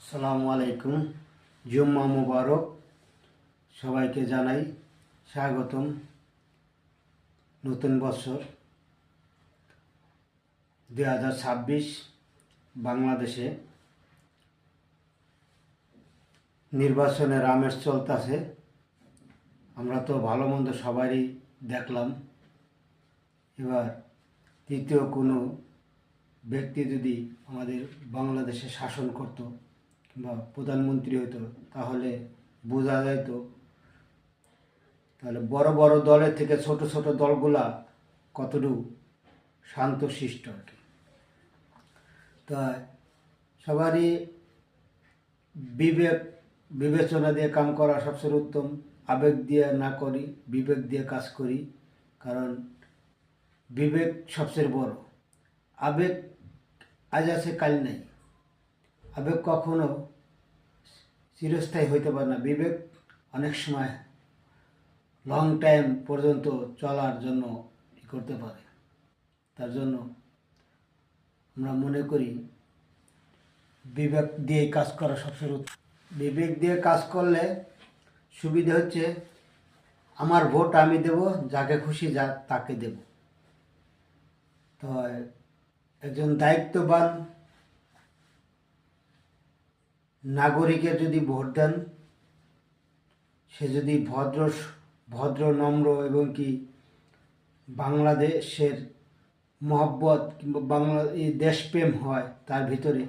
আসসালামু আলাইকুম। জুম্মা মুবারক। সবাইকে জানাই স্বাগতম। নতুন বছর 2026 বাংলাদেশে নির্বাচনের আমেজ চলতেছে। আমরা তো ভালো মন্দ সবারই দেখলাম। এবার তৃতীয় কোনো ব্যক্তি যদি আমাদের বাংলাদেশে শাসন করত বা প্রধানমন্ত্রী হতো তাহলে বোঝা যাইতো তাহলে বড় বড় দলের থেকে ছোট ছোট দলগুলা কতটুকু শান্তশিষ্ট আর কি। তা সবারই বিবেচনা দিয়ে কাম করা সবচেয়ে উত্তম। আবেগ দিয়ে না করি, বিবেক দিয়ে কাজ করি, কারণ বিবেক সবচেয়ে বড়। আবেগ আজ আছে কাল নেই। আবেগ কখনো চিরস্থায়ী হইতে পারে না। বিবেক অনেক সময় লং টাইম পর্যন্ত চলার জন্য করতে পারে। তার জন্য আমরা মনে করি বিবেক দিয়ে কাজ করা সবচেয়ে উত্তম। বিবেক দিয়ে কাজ করলে সুবিধা হচ্ছে আমার ভোট আমি দেব, যাকে খুশি যা তাকে দেব। তো একজন দায়িত্ববান নাগরিকের যদি ভোট দেন, সে যদি ভদ্র নম্র এবং কি বাংলাদেশের মহব্বত কিংবা এই দেশপ্রেম হয় তার ভিতরে,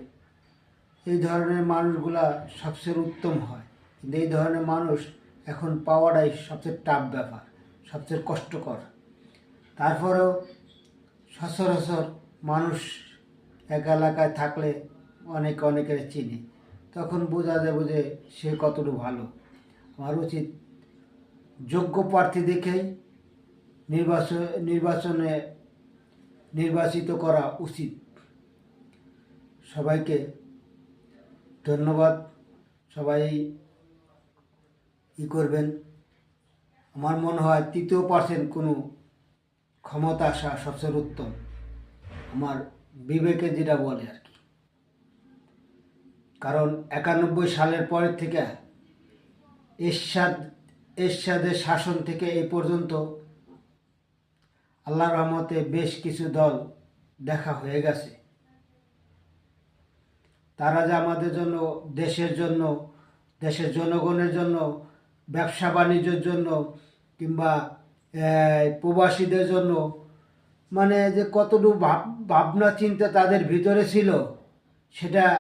এই ধরনের মানুষগুলা সবচেয়ে উত্তম হয়। কিন্তু এই ধরনের মানুষ এখন পাওয়াটাই সবচেয়ে টাফ ব্যাপার, সবচেয়ে কষ্টকর। তারপরেও সচরাচর মানুষ এক এলাকায় থাকলে অনেকের চিনি, তখন বোঝা যাবে যে সে কতটুকু ভালো। আমার উচিত যোগ্য প্রার্থী দেখেই নির্বাচনে নির্বাচিত করা উচিত। সবাইকে ধন্যবাদ। সবাই করবেন। আমার মনে হয় 3% কোনো ক্ষমতা আসা সবচেয়ে উত্তম, আমার বিবেকে যেটা বলে আর কি। কারণ 91 সালের পরের থেকে এরশাদের শাসন থেকে এই পর্যন্ত আল্লাহর রহমতে বেশ কিছু দল দেখা হয়ে গেছে। তারা যে আমাদের জন্য, দেশের জনগণের জন্য, ব্যবসা বাণিজ্যের জন্য কিংবা প্রবাসীদের জন্য মানে যে কতটুকু ভাবনা চিন্তা তাদের ভিতরে ছিল, সেটা